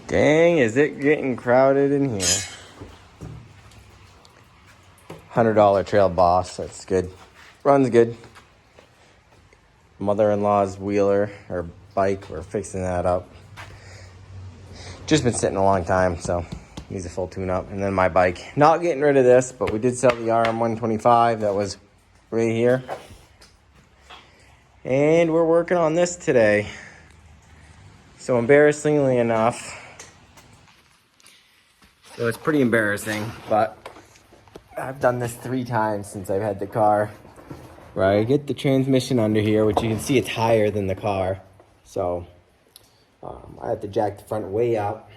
Dang, is it getting crowded in here? $100 Trail Boss, that's good. Runs good. Mother-in-law's wheeler, or bike, we're fixing that up. Just been sitting a long time, so needs a full tune-up. And then my bike. Not getting rid of this, but we did sell the RM125 that was right here. And we're working on this today. So embarrassingly enough, so it's pretty embarrassing, but I've done this 3 times since I've had the car. Right, I get the transmission under here, which you can see it's higher than the car. So I have to jack the front way up,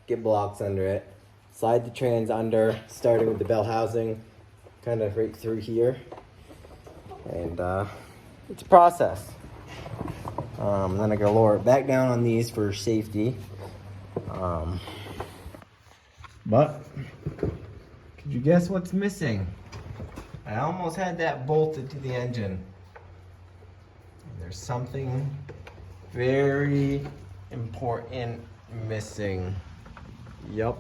get blocks under it, slide the trans under, starting with the bell housing, kind of right through here. And it's a process. Then I gotta lower it back down on these for safety. But could you guess what's missing? I almost had that bolted to the engine. There's something very important missing. Yep.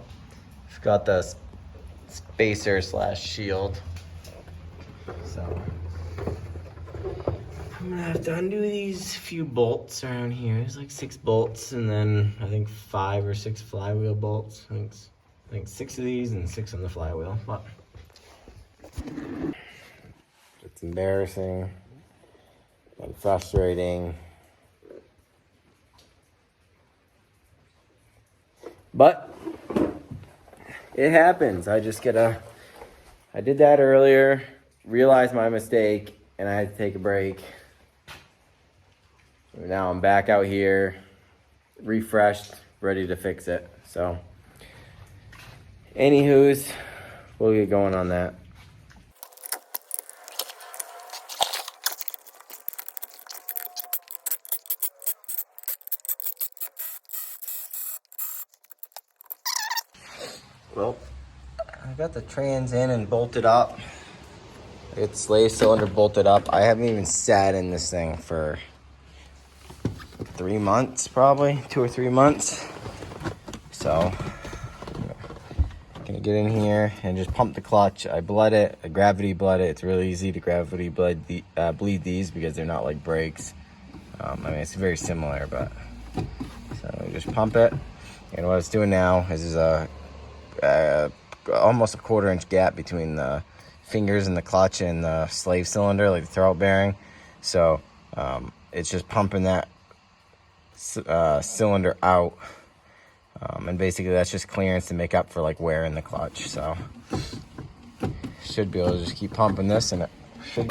I've got the spacer / shield. So I'm gonna have to undo these few bolts around here. There's like 6 bolts and then I think 5 or 6 flywheel bolts. I think 6 of these and 6 on the flywheel. But it's embarrassing and frustrating. But it happens. I did that earlier, realized my mistake, and I had to take a break. So now I'm back out here, refreshed, ready to fix it. So, anywho's, we'll get going on that. Well, I got the trans in and bolted up. It's slave cylinder bolted up. I haven't even sat in this thing for 3 months, probably 2 or 3 months. So I'm gonna get in here and just pump the clutch. I bled it, I gravity bled it. It's really easy to gravity bleed these because they're not like brakes. I mean, it's very similar, but so we just pump it. And what it's doing now is almost a 1/4 inch gap between the fingers and the clutch and the slave cylinder, like the throwout bearing. So it's just pumping that cylinder out, and basically that's just clearance to make up for like wear in the clutch. So should be able to just keep pumping this, and it should.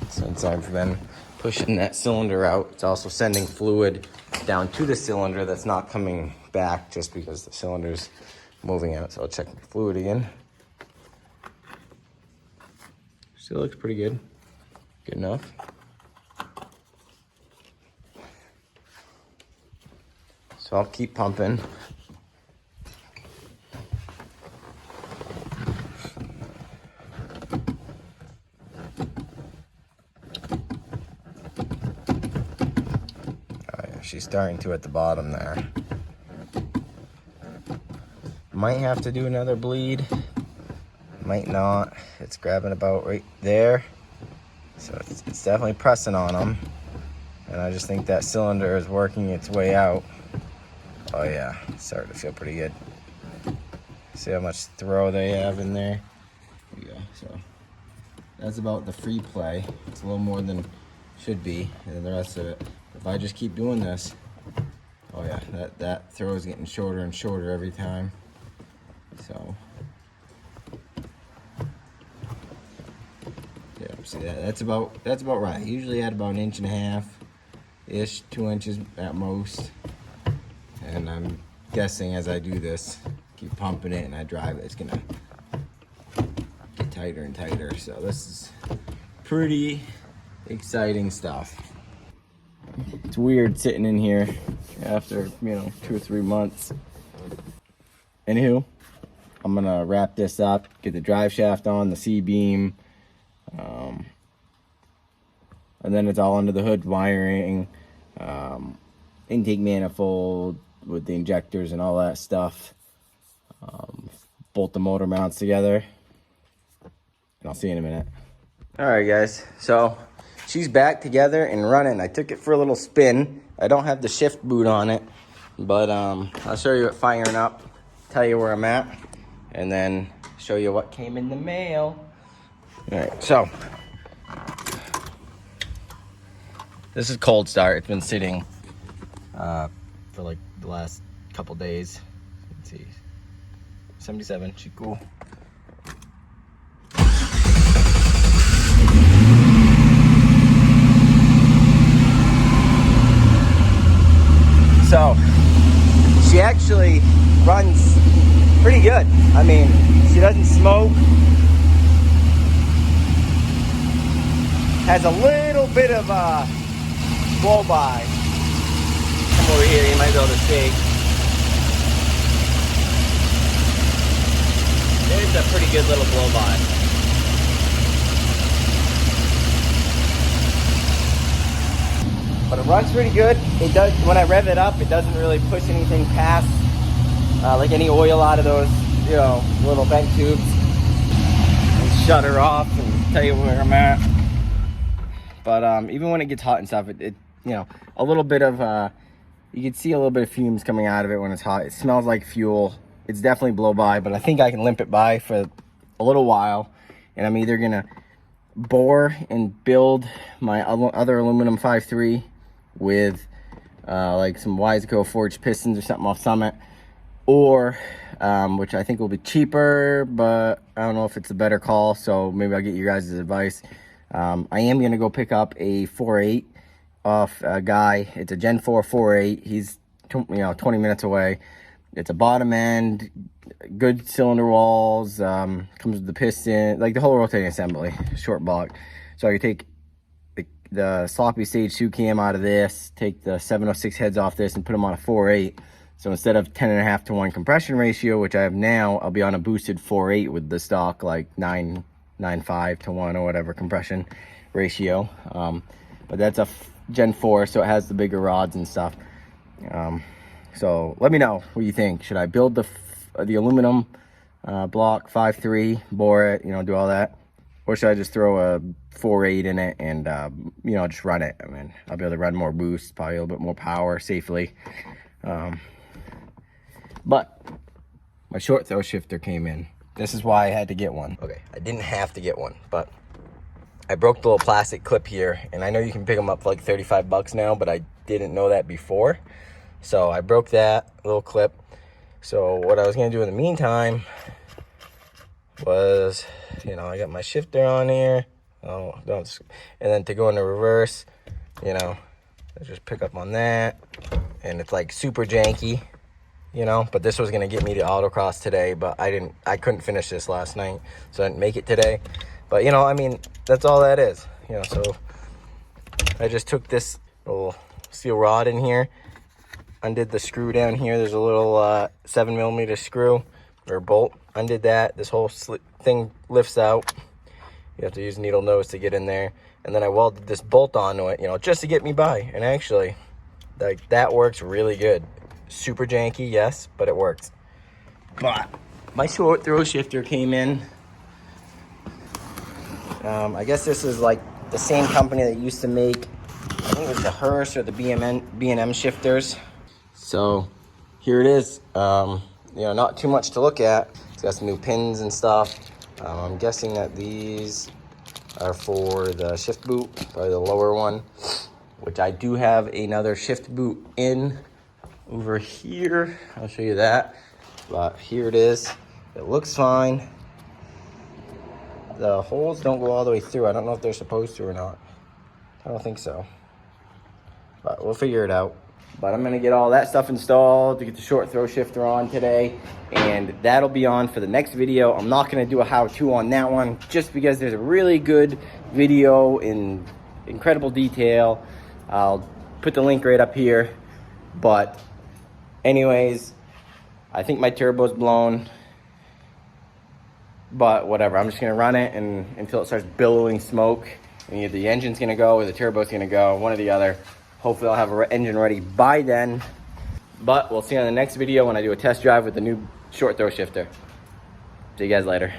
Since I've been pushing that cylinder out, it's also sending fluid down to the cylinder that's not coming back just because the cylinder's moving out. So I'll check the fluid again. Still looks pretty good. Good enough. So I'll keep pumping. She's starting to at the bottom there. Might have to do another bleed. Might not. It's grabbing about right there. So it's definitely pressing on them. And I just think that cylinder is working its way out. Oh yeah, it's starting to feel pretty good. See how much throw they have in there? There you go. So that's about the free play. It's a little more than should be, and then the rest of it. If I just keep doing this, oh yeah, that throw is getting shorter and shorter every time. So yeah, see that's about right. Usually at about 1.5 inches ish, 2 inches at most. And I'm guessing as I do this, keep pumping it and I drive it, it's gonna get tighter and tighter. So this is pretty exciting stuff. It's weird sitting in here after, 2 or 3 months. Anywho, I'm gonna wrap this up, get the drive shaft on, the C-beam, and then it's all under the hood wiring. intake manifold with the injectors and all that stuff. Bolt the motor mounts together, and I'll see you in a minute. All right, guys, so she's back together and running. I took it for a little spin. I don't have the shift boot on it, but I'll show you it firing up, tell you where I'm at, and then show you what came in the mail. All right, so this is cold start. It's been sitting for like the last couple days. Let's see, 77, she's cool. So she actually runs pretty good. I mean, she doesn't smoke. Has a little bit of a blow by. Come over here, you might be able to see. There's a pretty good little blow by. But it runs pretty good. It does, when I rev it up, it doesn't really push anything past like any oil out of those, you know, little vent tubes. And shut her off and tell you where I'm at. But even when it gets hot and stuff, it you know, a little bit of you can see a little bit of fumes coming out of it when it's hot. It smells like fuel. It's definitely blow by, but I think I can limp it by for a little while. And I'm either gonna bore and build my other aluminum 5.3 with like some Wiseco forged pistons or something off Summit, or which I think will be cheaper, but I don't know if it's a better call, so maybe I'll get you guys' advice. I am gonna go pick up a 4.8 off a guy. It's a Gen 4 4.8. He's 20 minutes away. It's a bottom end, good cylinder walls, comes with the piston, like the whole rotating assembly, short block. So I could take the sloppy stage 2 cam out of this, take the 706 heads off this, and put them on a 4.8. So instead of 10.5 to 1 compression ratio, which I have now, I'll be on a boosted 4.8 with the stock like 9.5 to 1 or whatever compression ratio. But that's a Gen 4, so it has the bigger rods and stuff. So let me know what you think. Should I build the aluminum block 5.3, bore it, you know, do all that? Or should I just throw a 4.8 in it and, you know, just run it? I mean, I'll be able to run more boost, probably a little bit more power safely. But my short throw shifter came in. This is why I had to get one. Okay, I didn't have to get one, but I broke the little plastic clip here, and I know you can pick them up for like 35 bucks now, but I didn't know that before. So I broke that little clip. So what I was gonna do in the meantime was, you know, I got my shifter on here. Oh, don't. And then to go into reverse, you know, I just pick up on that, and it's like super janky, you know. But this was gonna get me to autocross today, but I couldn't finish this last night, so I didn't make it today. But you know, I mean, that's all that is, you know. So I just took this little steel rod in here, undid the screw down here. There's a little 7mm screw or bolt. Undid that. This whole thing lifts out. You have to use needle nose to get in there. And then I welded this bolt onto it, you know, just to get me by. And actually, like, that works really good. Super janky, yes, but it works. But my short throw shifter came in. I guess this is like the same company that used to make, I think it was the Hurst or the B&M shifters. So here it is. You know, not too much to look at. It's got some new pins and stuff. I'm guessing that these are for the shift boot, probably the lower one, which I do have another shift boot in over here. I'll show you that. But here it is. It looks fine. The holes don't go all the way through. I don't know if they're supposed to or not. I don't think so. But we'll figure it out. But I'm gonna get all that stuff installed to get the short throw shifter on today, and that'll be on for the next video. I'm not gonna do a how-to on that one just because there's a really good video in incredible detail. I'll put the link right up here. But anyways, I think my turbo's blown, but whatever. I'm just gonna run it and until it starts billowing smoke, and either the engine's gonna go or the turbo's gonna go, one or the other. Hopefully I'll have an engine ready by then. But we'll see you on the next video when I do a test drive with the new short throw shifter. See you guys later.